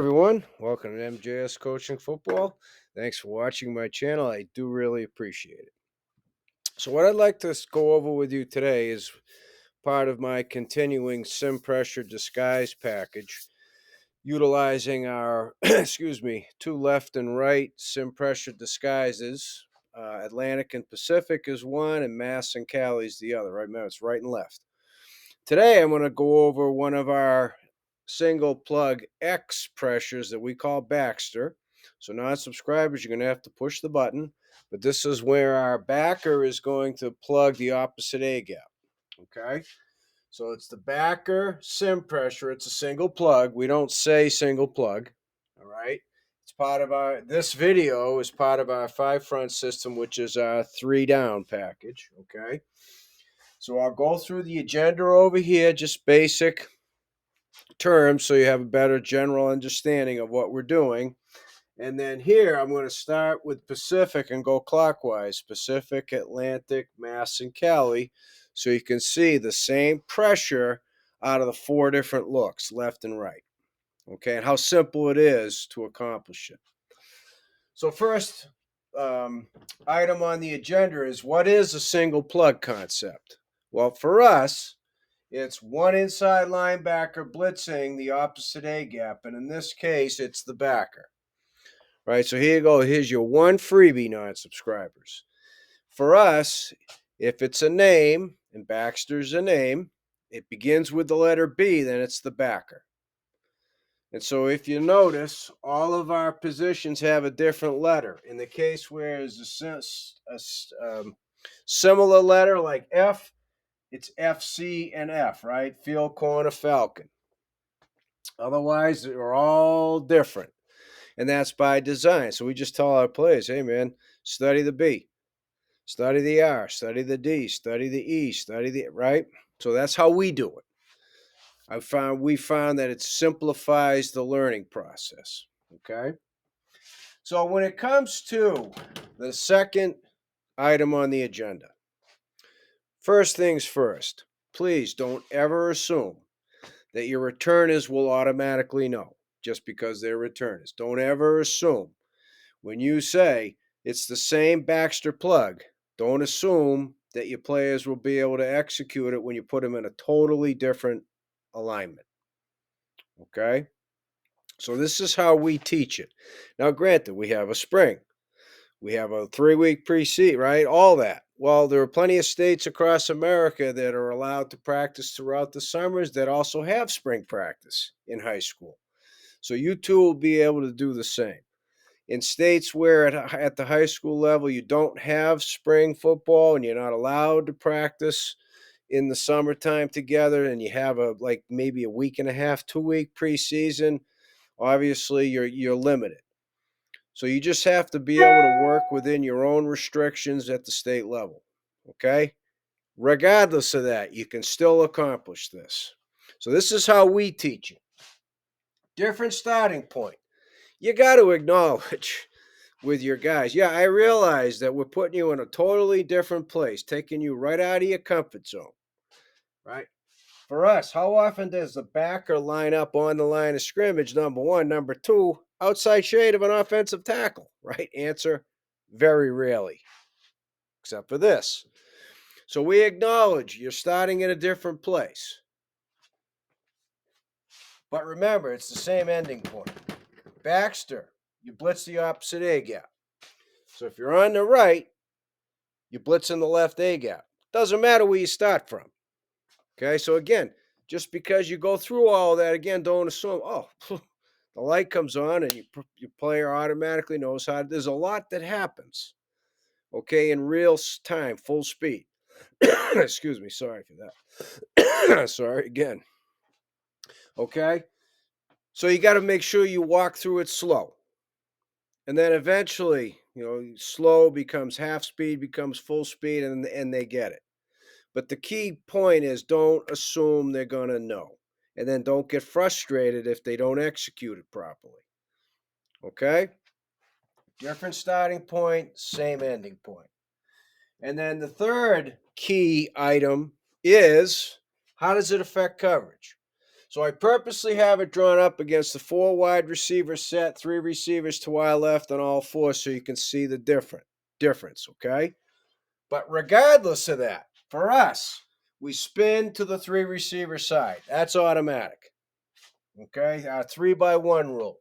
Everyone, welcome to MJS Coaching Football. Thanks for watching my channel. I do really appreciate it. So, what I'd like to go over with you today is part of my continuing sim pressure disguise package, utilizing our two left and right sim pressure disguises. Atlantic and Pacific is one, and Mass and Cali is the other. Right, remember, it's right and left. Today, I'm going to go over one of our single plug X pressures that we call Baxter. So, non subscribers, you're going to have to push the button, but this is where our backer is going to plug the opposite A gap. Okay, so it's the backer sim pressure, it's a single plug. We don't say single plug. All right, it's part of this video is part of our 5 front system, which is our 3 down package. Okay. So I'll go through the agenda over here, just basic terms, so you have a better general understanding of what we're doing. And then here, I'm going to start with Pacific and go clockwise Pacific, Atlantic, Mass, and Cali. So you can see the same pressure out of the 4 different looks, left and right. Okay, and how simple it is to accomplish it. So, first item on the agenda is what is a single plug concept? Well, for us, it's one inside linebacker blitzing the opposite A gap, and in this case, it's the backer. Right, so here you go. Here's your one freebie, non-subscribers. For us, if it's a name, and Baxter's a name, it begins with the letter B, then it's the backer. And so if you notice, all of our positions have a different letter. In the case where it's a similar letter like F, it's FC and F, right? Field corner Falcon. Otherwise, they're all different. And that's by design. So we just tell our players, hey, man, study the B, study the R, study the D, study the E, study the, right? So that's how we do it. We found that it simplifies the learning process. Okay. So when it comes to the second item on the agenda, first things first, please don't ever assume that your returners will automatically know just because they're returners. Don't ever assume. When you say it's the same Baxter plug, don't assume that your players will be able to execute it when you put them in a totally different alignment. Okay? So this is how we teach it. Now, granted, we have a spring. We have a 3-week pre-seat, right? All that. Well, there are plenty of states across America that are allowed to practice throughout the summers that also have spring practice in high school. So you too will be able to do the same. In states where at the high school level you don't have spring football and you're not allowed to practice in the summertime together and you have maybe a week and a half, 2-week preseason, obviously you're limited. So you just have to be able to work within your own restrictions at the state level. Okay? Regardless of that, you can still accomplish this. So this is how we teach it. Different starting point. You got to acknowledge with your guys. Yeah, I realize that we're putting you in a totally different place, taking you right out of your comfort zone. Right? For us, how often does the backer line up on the line of scrimmage? Number one. Number two, outside shade of an offensive tackle, right? Answer, very rarely, except for this. So we acknowledge you're starting in a different place. But remember, it's the same ending point. Baxter, you blitz the opposite A gap. So if you're on the right, you blitz in the left A gap. Doesn't matter where you start from. Okay, so again, just because you go through all that, again, don't assume, oh, the light comes on and your player automatically knows how. There's a lot that happens, okay, in real time, full speed. Excuse me, sorry for that. Sorry again. Okay, so you got to make sure you walk through it slow. And then eventually, slow becomes half speed, becomes full speed, and they get it. But the key point is don't assume they're going to know. And then don't get frustrated if they don't execute it properly. Okay? Different starting point, same ending point. And then the third key item is how does it affect coverage? So I purposely have it drawn up against the 4 wide receiver set, 3 receivers to our left on all 4 so you can see the difference, okay? But regardless of that, for us, we spin to the 3 receiver side. That's automatic. Okay? Our 3-by-1 rule.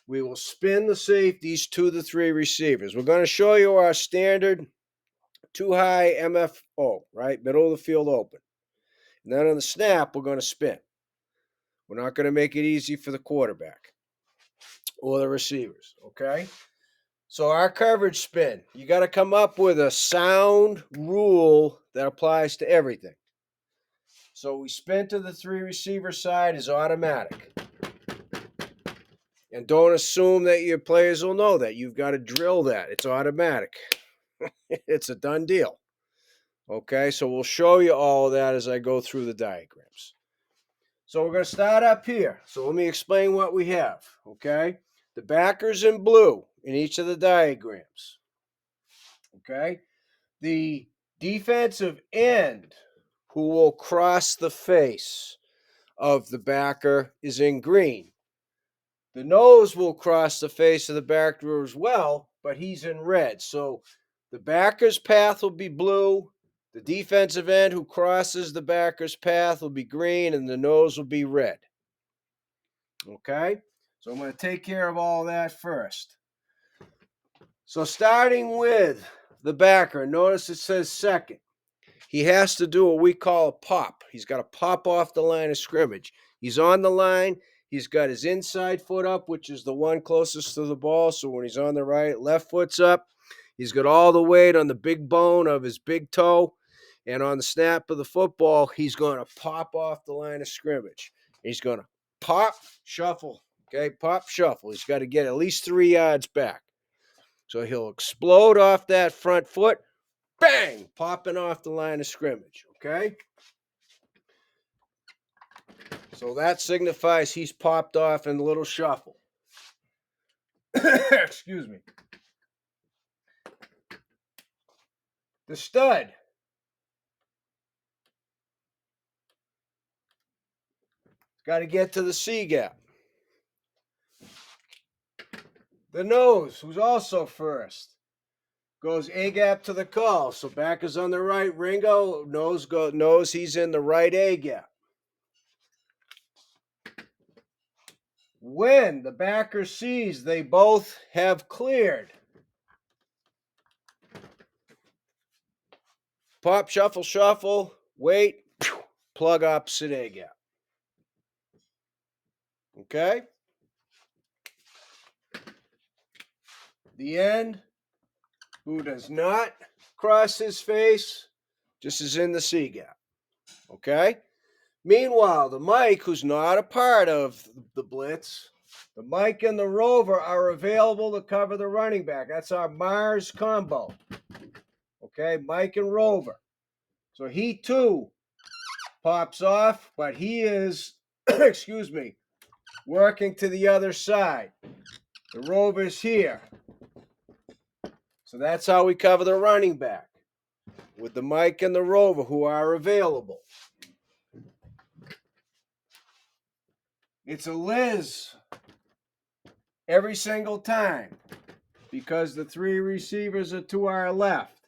We will spin the safeties to the 3 receivers. We're going to show you our standard 2 high MFO, right? Middle of the field open. And then on the snap, we're going to spin. We're not going to make it easy for the quarterback or the receivers, okay? So our coverage spin, you got to come up with a sound rule that applies to everything. So we spin to the 3 receiver side is automatic. And don't assume that your players will know that. You've got to drill that. It's automatic. It's a done deal. Okay, so we'll show you all of that as I go through the diagrams. So we're going to start up here. So let me explain what we have. Okay, the backers in blue in each of the diagrams. Okay, the defensive end who will cross the face of the backer is in green. The nose will cross the face of the backer as well, but he's in red. So the backer's path will be blue. The defensive end who crosses the backer's path will be green, and the nose will be red. Okay? So I'm going to take care of all that first. So starting with the backer, notice it says second. He has to do what we call a pop. He's got to pop off the line of scrimmage. He's on the line. He's got his inside foot up, which is the one closest to the ball. So when he's on the right, left foot's up. He's got all the weight on the big bone of his big toe. And on the snap of the football, he's going to pop off the line of scrimmage. He's going to pop, shuffle. Okay, pop, shuffle. He's got to get at least 3 yards back. So he'll explode off that front foot. Bang! Popping off the line of scrimmage. Okay? So that signifies he's popped off in a little shuffle. Excuse me. The stud. Got to get to the C gap. The nose, who's also first, goes A gap to the call. So back is on the right. Ringo, nose, he's in the right A gap. When the backer sees they both have cleared, pop, shuffle, shuffle, wait, plug opposite A gap. Okay? The end, who does not cross his face, just is in the C gap. Okay? Meanwhile, the Mike, who's not a part of the blitz, the Mike and the Rover are available to cover the running back. That's our Mars combo. Okay, Mike and Rover. So he too pops off, but he is, excuse me, working to the other side. The Rover's here. So that's how we cover the running back, with the Mike and the Rover who are available. It's a Liz every single time because the 3 receivers are to our left.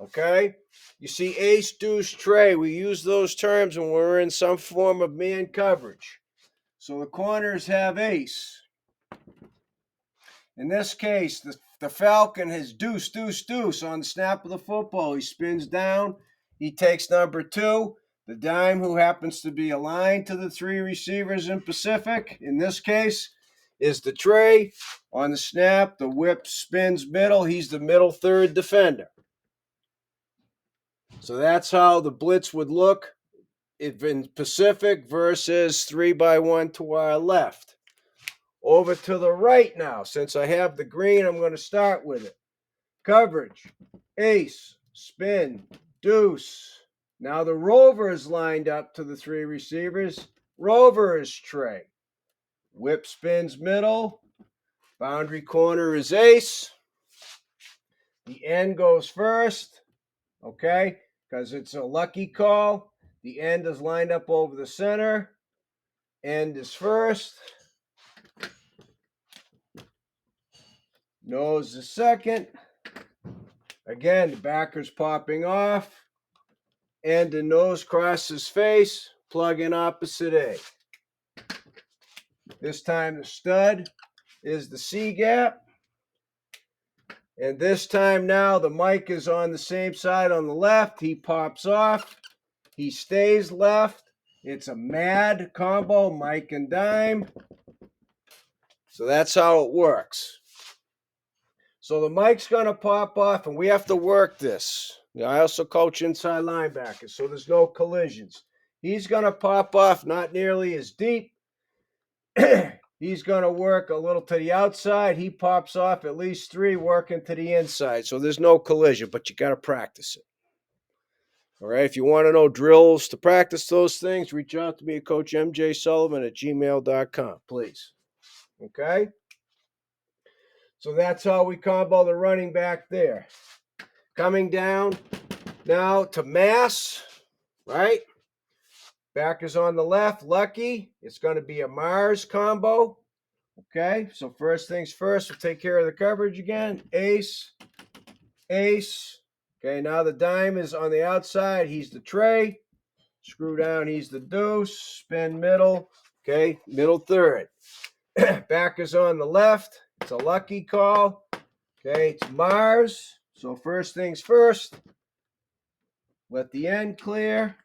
Okay? You see ace, deuce, tray. We use those terms when we're in some form of man coverage. So the corners have ace. In this case, the Falcon has deuce, deuce, deuce on the snap of the football. He spins down. He takes number 2. The dime, who happens to be aligned to the 3 receivers in Pacific, in this case, is the tray. On the snap, the whip spins middle. He's the middle third defender. So that's how the blitz would look in Pacific versus 3-by-1 to our left. Over to the right now. Since I have the green, I'm going to start with it. Coverage, ace, spin, deuce. Now the Rover is lined up to the 3 receivers. Rover is tray. Whip spins middle. Boundary corner is ace. The end goes first, okay, because it's a lucky call. The end is lined up over the center. End is first. Nose is second. Again, the backer's popping off. End and nose crosses face. Plug in opposite A. This time the stud is the C gap. And this time now the mic is on the same side on the left. He pops off. He stays left. It's a mad combo, mic and dime. So that's how it works. So the mic's going to pop off, and we have to work this. I also coach inside linebackers, so there's no collisions. He's going to pop off not nearly as deep. He's going to work a little to the outside. He pops off at least 3 working to the inside. So there's no collision, but you got to practice it. All right. If you want to know drills to practice those things, reach out to me at Coach MJ Sullivan at gmail.com, please. Okay. So that's how we combo the running back there. Coming down now to mass, right? Back is on the left, Lucky. It's going to be a Mars combo. Okay, so first things first, we'll take care of the coverage again. Ace, ace. Okay, now the dime is on the outside. He's the tray. Screw down, he's the deuce. Spin middle. Okay, middle third. Back is on the left. It's a Lucky call. Okay, it's Mars. So first things first, let the end clear.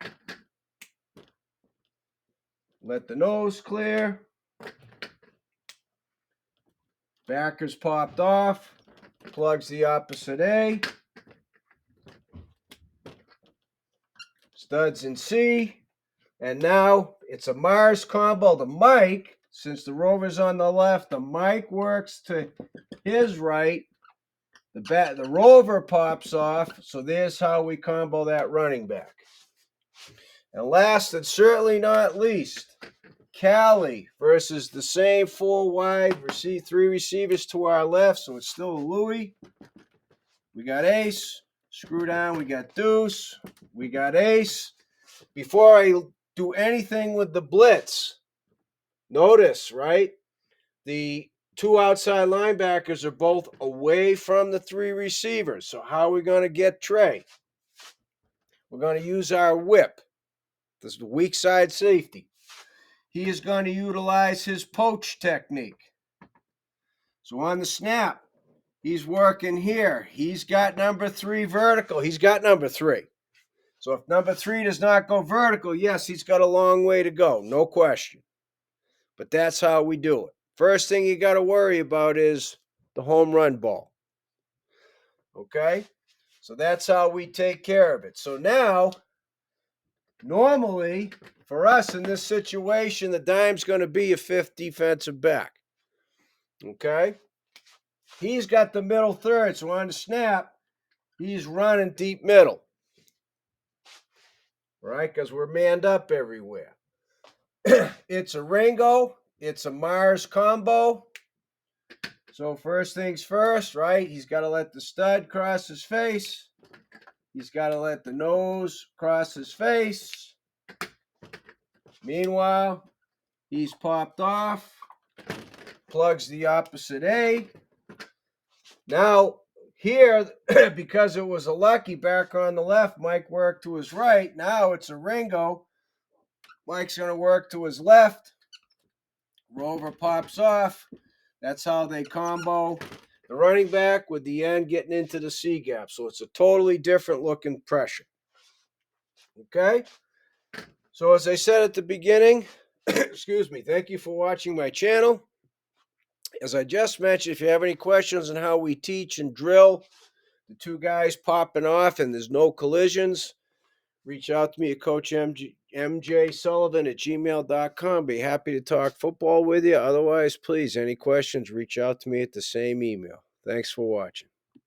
Let the nose clear. Backer's popped off. Plugs the opposite A. Studs in C. And now it's a Mars combo. The mic, since the rover's on the left, the mic works to his right. The rover pops off. So there's how we combo that running back. And last and certainly not least, Cali versus the same 4 wide, 3 receivers to our left, so it's still a Louis. We got ace, screw down, we got deuce, we got ace. Before I do anything with the blitz, notice, right? The 2 outside linebackers are both away from the 3 receivers. So how are we going to get Trey? We're going to use our whip. This is the weak side safety. He is going to utilize his poach technique. So on the snap, he's working here. He's got number 3 vertical. He's got number 3. So if number 3 does not go vertical, yes, he's got a long way to go, no question. But that's how we do it. First thing you got to worry about is the home run ball. Okay? So that's how we take care of it. So now, normally, for us in this situation, the dime's going to be a 5th defensive back. Okay? He's got the middle third, so on the snap, he's running deep middle. Right? Because we're manned up everywhere. It's a Ringo. It's a Mars combo. So first things first, right? He's got to let the stud cross his face. He's got to let the nose cross his face. Meanwhile, he's popped off. Plugs the opposite A. Now, here, because it was a Lucky back on the left, Mike worked to his right. Now it's a Ringo. Mike's going to work to his left. Rover pops off. That's how they combo the running back with the end getting into the C gap. So it's a totally different looking pressure. Okay? So as I said at the beginning, excuse me, thank you for watching my channel. As I just mentioned, if you have any questions on how we teach and drill the 2 guys popping off and there's no collisions, reach out to me at Coach MJ Sullivan at gmail.com. Be happy to talk football with you. Otherwise, please, any questions, reach out to me at the same email. Thanks for watching.